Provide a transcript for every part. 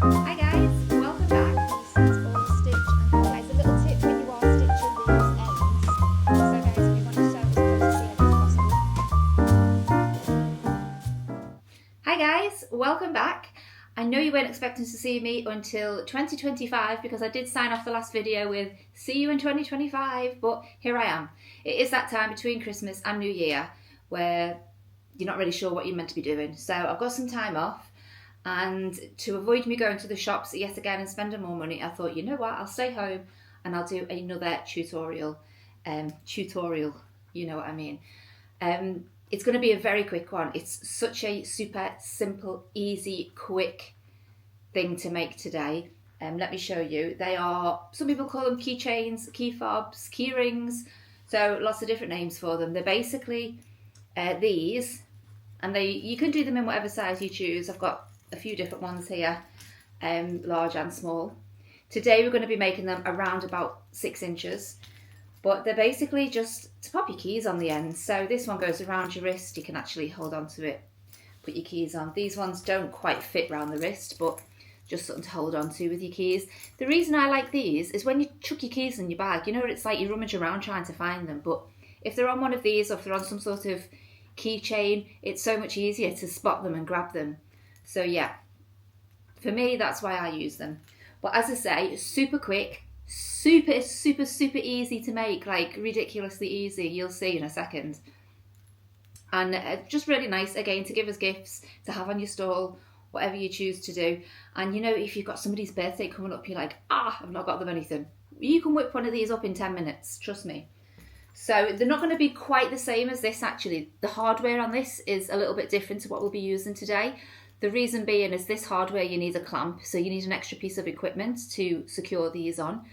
Hi guys, welcome back. This is all stitch and guys, a little tip when you are stitching these ends. So guys, we want to sew as close to the end as possible. Hi guys, welcome back. I know you weren't expecting to see me until 2025 because I did sign off the last video with see you in 2025, but here I am. It is that time between Christmas and New Year where you're not really sure what you're meant to be doing. So I've got some time off. And to avoid me going to the shops yet again and spending more money, I thought, you know what, I'll stay home and I'll do another tutorial, you know what I mean. It's going to be a very quick one. It's such a super simple, easy, quick thing to make today. Let me show you. They are, some people call them keychains, key fobs, key rings, so lots of different names for them. They're basically these, and you can do them in whatever size you choose. I've got a few different ones here, large and small. Today we're going to be making them around about 6 inches, but they're basically just to pop your keys on the end. So this one goes around your wrist, you can actually hold on to it, put your keys on. These ones don't quite fit around the wrist, but just something to hold on to with your keys. The reason I like these is when you chuck your keys in your bag, you know what it's like, you rummage around trying to find them, but if they're on one of these or if they're on some sort of keychain, it's so much easier to spot them and grab them. So yeah, for me, that's why I use them. But as I say, super quick, super easy to make, like ridiculously easy. You'll see in a second. And just really nice, again, to give as gifts, to have on your stall, whatever you choose to do. And you know, if you've got somebody's birthday coming up, you're like, I've not got them anything. You can whip one of these up in 10 minutes, trust me. So they're not going to be quite the same as this actually. The hardware on this is a little bit different to what we'll be using today. The reason being is this hardware you need a clamp, so you need an extra piece of equipment to secure these on.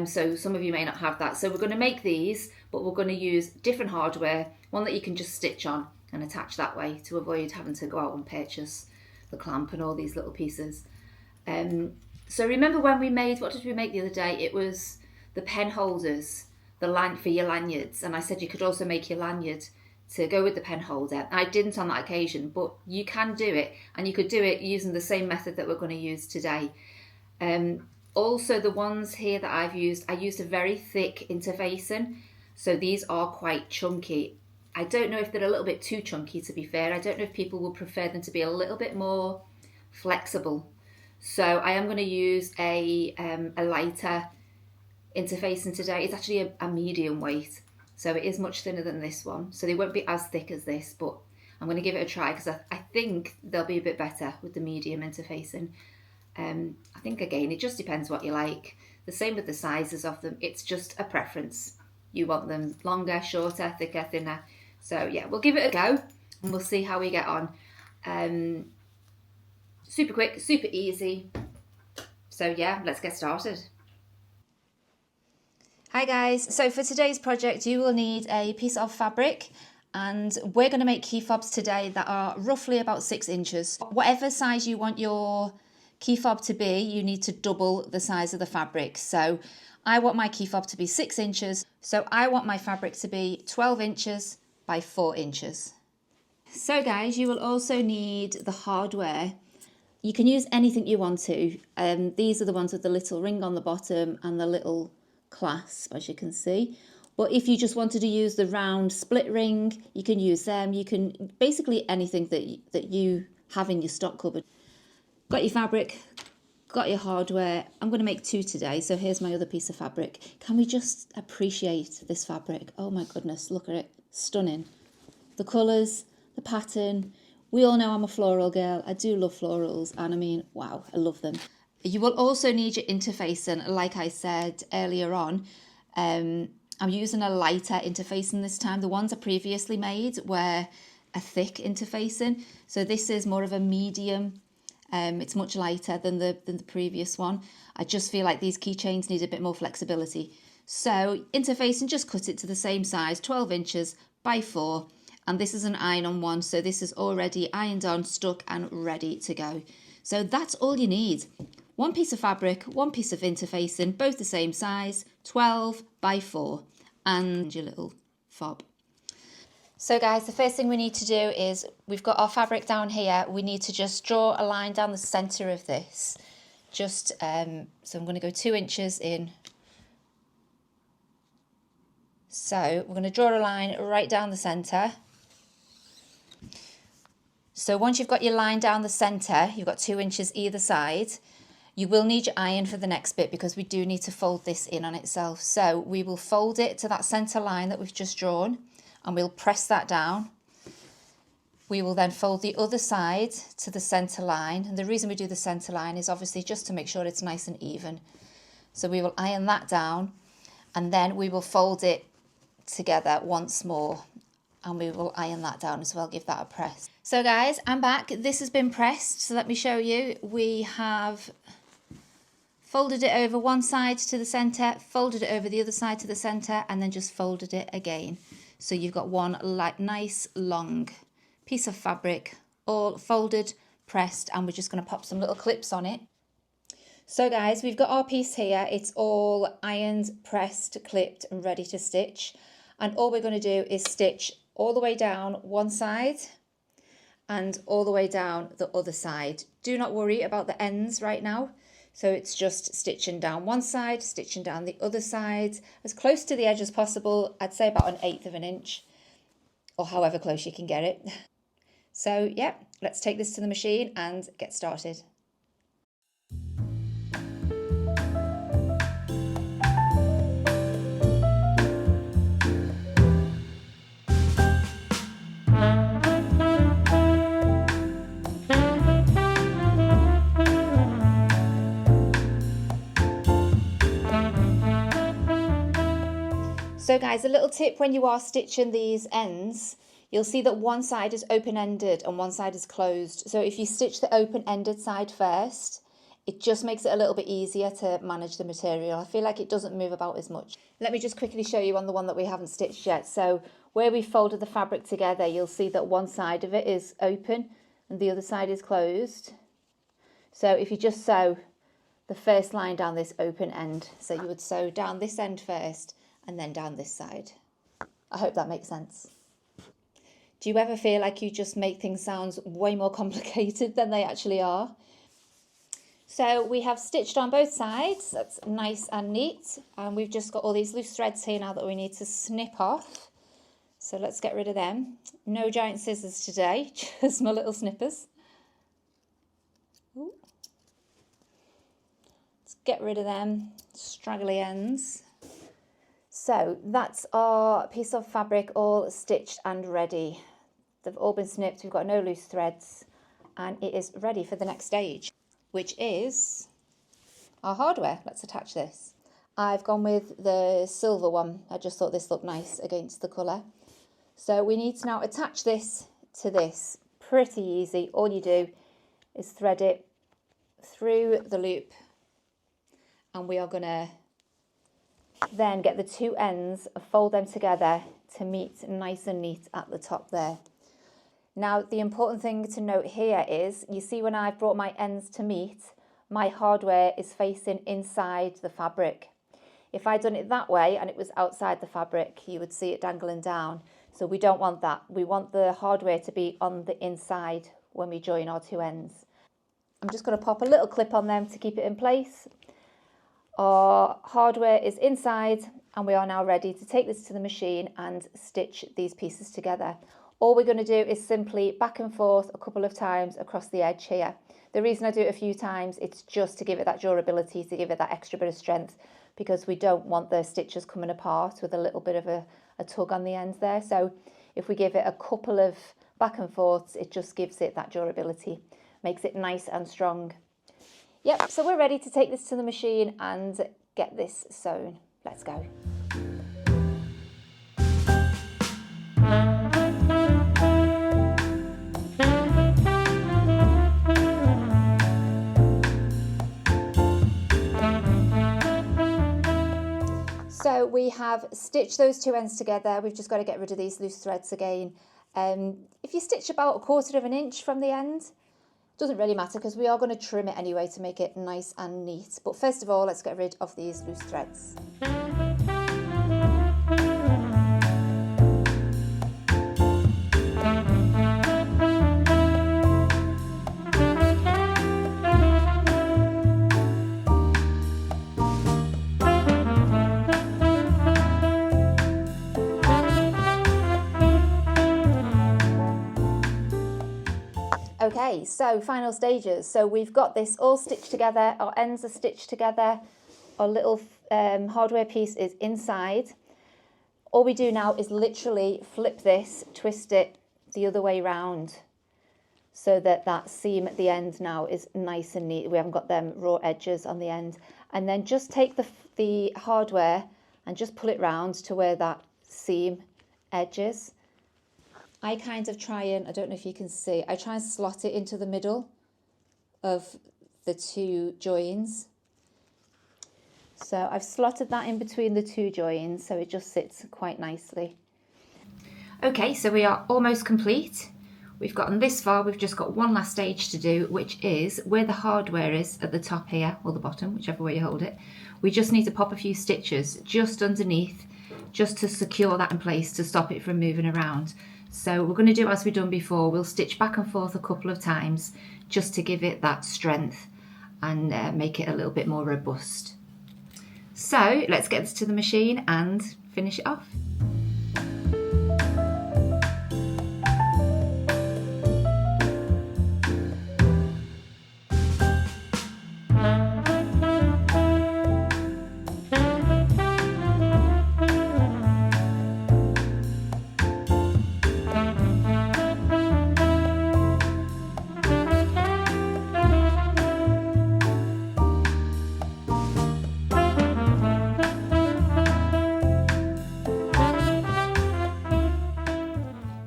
So some of you may not have that. So we're going to make these, but we're going to use different hardware, one that you can just stitch on and attach that way to avoid having to go out and purchase the clamp and all these little pieces. So remember when we made, what did we make the other day? It was the pen holders, for your lanyards, and I said you could also make your lanyard to go with the pen holder. I didn't on that occasion, but you can do it, and you could do it using the same method that we're going to use today. Also, the ones here that I used a very thick interfacing, so these are quite chunky. I don't know if they're a little bit too chunky, to be fair. I don't know if people would prefer them to be a little bit more flexible. So I am going to use a lighter interfacing today. It's actually a medium weight. So it is much thinner than this one. So they won't be as thick as this, but I'm going to give it a try because I think they'll be a bit better with the medium interfacing. I think, again, it just depends what you like. The same with the sizes of them. It's just a preference. You want them longer, shorter, thicker, thinner. So yeah, we'll give it a go and we'll see how we get on. Super quick, super easy. So yeah, let's get started. Hi guys, so for today's project you will need a piece of fabric and we're going to make key fobs today that are roughly about 6 inches. Whatever size you want your key fob to be, you need to double the size of the fabric. So I want my key fob to be 6 inches, so I want my fabric to be 12 inches by 4 inches. So guys, you will also need the hardware. You can use anything you want to. These are the ones with the little ring on the bottom and the little clasp, as you can see. But if you just wanted to use the round split ring, you can use them. You can basically anything that you have in your stock cupboard. Got your fabric, got your hardware. I'm going to make 2 today, so here's my other piece of fabric. Can we just appreciate this fabric? Oh my goodness, look at it, stunning. The colours, the pattern. We all know I'm a floral girl. I do love florals, and I mean, wow, I love them. You will also need your interfacing, like I said earlier on. I'm using a lighter interfacing this time. The ones I previously made were a thick interfacing. So this is more of a medium. It's much lighter than the previous one. I just feel like these keychains need a bit more flexibility. So interfacing, just cut it to the same size, 12 inches by 4. And this is an iron-on one. So this is already ironed on, stuck and ready to go. So that's all you need. One piece of fabric, one piece of interfacing, both the same size, 12 by 4, and your little fob. So guys, the first thing we need to do is, we've got our fabric down here, we need to just draw a line down the centre of this. just, so I'm going to go 2 inches in. So we're going to draw a line right down the centre. So once you've got your line down the centre, you've got 2 inches either side. You will need your iron for the next bit because we do need to fold this in on itself. So we will fold it to that centre line that we've just drawn and we'll press that down. We will then fold the other side to the centre line. And the reason we do the centre line is obviously just to make sure it's nice and even. So we will iron that down and then we will fold it together once more and we will iron that down as well, give that a press. So guys, I'm back. This has been pressed. So let me show you. We have folded it over one side to the centre, folded it over the other side to the centre, and then just folded it again. So you've got one like nice long piece of fabric, all folded, pressed, and we're just going to pop some little clips on it. So guys, we've got our piece here. It's all ironed, pressed, clipped, and ready to stitch. And all we're going to do is stitch all the way down one side and all the way down the other side. Do not worry about the ends right now. So it's just stitching down one side, stitching down the other side, as close to the edge as possible. I'd say about 1/8 of an inch, or however close you can get it. So yeah, let's take this to the machine and get started. So guys, a little tip when you are stitching these ends, you'll see that one side is open-ended and one side is closed. So if you stitch the open-ended side first, it just makes it a little bit easier to manage the material. I feel like it doesn't move about as much. Let me just quickly show you on the one that we haven't stitched yet. So where we folded the fabric together, you'll see that one side of it is open and the other side is closed. So if you just sew the first line down this open end, so you would sew down this end first and then down this side. I hope that makes sense. Do you ever feel like you just make things sound way more complicated than they actually are? So we have stitched on both sides. That's nice and neat. And we've just got all these loose threads here now that we need to snip off. So let's get rid of them. No giant scissors today, just my little snippers. Ooh. Let's get rid of them straggly ends. So that's our piece of fabric all stitched and ready. They've all been snipped, we've got no loose threads, and it is ready for the next stage, which is our hardware. Let's attach this. I've gone with the silver one. I just thought this looked nice against the colour. So we need to now attach this to this. Pretty easy. All you do is thread it through the loop, and we are going to then get the two ends, fold them together to meet nice and neat at the top there. Now the important thing to note here is, you see when I've brought my ends to meet, my hardware is facing inside the fabric. If I'd done it that way and it was outside the fabric, you would see it dangling down. So we don't want that. We want the hardware to be on the inside when we join our two ends. I'm just going to pop a little clip on them to keep it in place. Our hardware is inside and we are now ready to take this to the machine and stitch these pieces together. All we're going to do is simply back and forth a couple of times across the edge here. The reason I do it a few times, it's just to give it that durability, to give it that extra bit of strength, because we don't want the stitches coming apart with a little bit of a tug on the ends there. So if we give it a couple of back and forths, it just gives it that durability, makes it nice and strong. Yep, so we're ready to take this to the machine and get this sewn. Let's go. So we have stitched those two ends together. We've just got to get rid of these loose threads again. If you stitch about 1/4 of an inch from the end, doesn't really matter because we are going to trim it anyway to make it nice and neat. But first of all, let's get rid of these loose threads. Okay, so final stages. So we've got this all stitched together, our ends are stitched together, our little hardware piece is inside. All we do now is literally flip this, twist it the other way round so that that seam at the end now is nice and neat. We haven't got them raw edges on the end. And then just take the hardware and just pull it round to where that seam edge is. I kind of try and, I don't know if you can see, I try and slot it into the middle of the two joins. So I've slotted that in between the two joins so it just sits quite nicely. Okay, so we are almost complete. We've gotten this far, we've just got one last stage to do, which is where the hardware is at the top here, or the bottom, whichever way you hold it. We just need to pop a few stitches just underneath, just to secure that in place to stop it from moving around. So we're going to do as we've done before. We'll stitch back and forth a couple of times just to give it that strength and make it a little bit more robust. So let's get this to the machine and finish it off.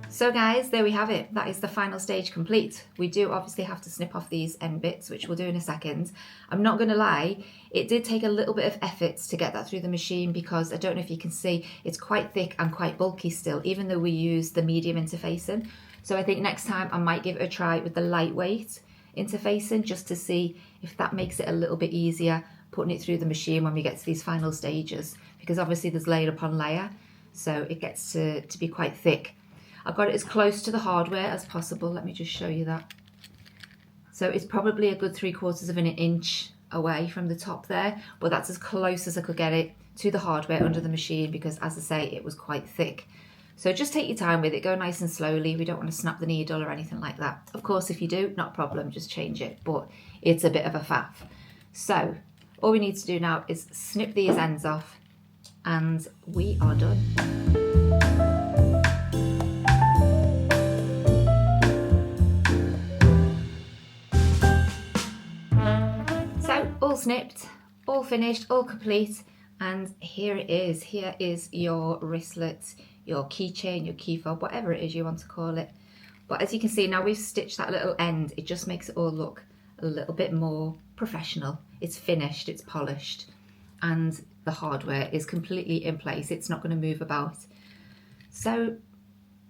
So guys, there we have it. That is the final stage complete. We do obviously have to snip off these end bits, which we'll do in a second. I'm not going to lie, it did take a little bit of effort to get that through the machine because I don't know if you can see, it's quite thick and quite bulky still, even though we use the medium interfacing. So I think next time I might give it a try with the lightweight interfacing just to see if that makes it a little bit easier putting it through the machine when we get to these final stages, because obviously there's layer upon layer, so it gets to be quite thick. I've got it as close to the hardware as possible. Let me just show you that. So it's probably a good 3/4 of an inch away from the top there, but that's as close as I could get it to the hardware under the machine because, as I say, it was quite thick. So just take your time with it, go nice and slowly. We don't want to snap the needle or anything like that. Of course, if you do, not a problem, just change it, but it's a bit of a faff. So all we need to do now is snip these ends off and we are done. All snipped, all finished, all complete, and here it is. Here is your wristlet, your keychain, your key fob, whatever it is you want to call it. But as you can see, now we've stitched that little end, it just makes it all look a little bit more professional. It's finished, it's polished, and the hardware is completely in place. It's not going to move about. So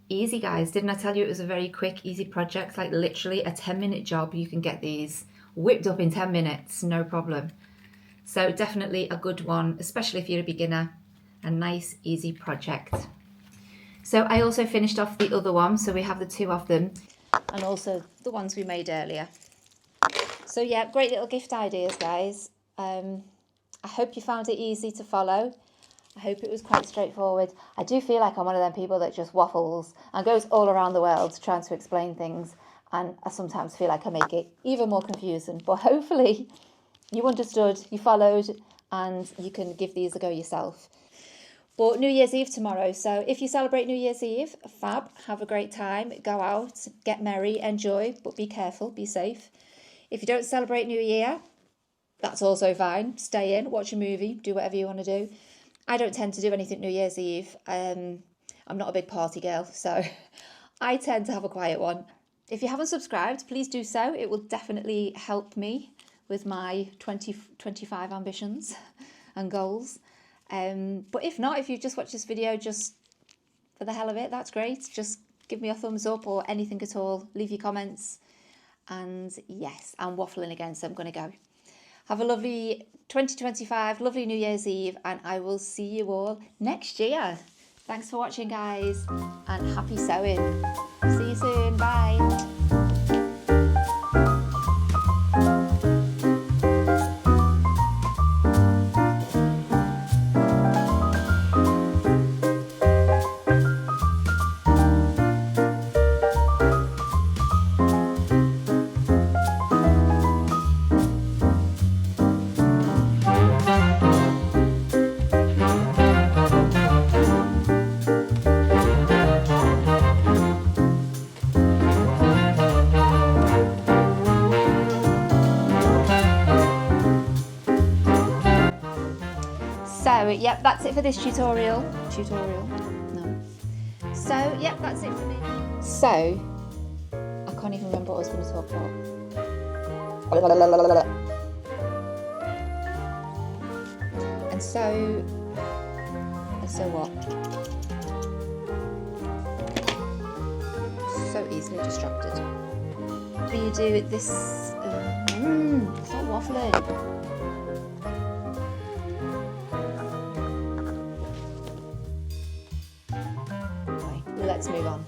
easy, guys. Didn't I tell you it was a very quick, easy project? Like literally a 10-minute job. You can get these whipped up in 10 minutes, no problem. So definitely a good one, especially if you're a beginner. A nice, easy project. So I also finished off the other one, so we have the two of them, and also the ones we made earlier. So yeah, great little gift ideas, guys. I hope you found it easy to follow. I hope it was quite straightforward. I do feel like I'm one of them people that just waffles and goes all around the world trying to explain things. And I sometimes feel like I make it even more confusing. But hopefully you understood, you followed, and you can give these a go yourself. But New Year's Eve tomorrow. So if you celebrate New Year's Eve, fab, have a great time. Go out, get merry, enjoy, but be careful, be safe. If you don't celebrate New Year, that's also fine. Stay in, watch a movie, do whatever you want to do. I don't tend to do anything New Year's Eve. I'm not a big party girl, so I tend to have a quiet one. If you haven't subscribed, please do so. It will definitely help me with my 2025 ambitions and goals. But if not, if you just watch this video just for the hell of it, that's great. Just give me a thumbs up or anything at all. Leave your comments. And yes, I'm waffling again, so I'm going to go. Have a lovely 2025, lovely New Year's Eve, and I will see you all next year. Thanks for watching, guys, and happy sewing. See you soon. Bye. yep, that's it for this tutorial. No. So, yep, that's it for me. So, I can't even remember what I was going to talk about. And so what? So easily distracted. What do you do with this? Stop waffling. Okay, let's move on.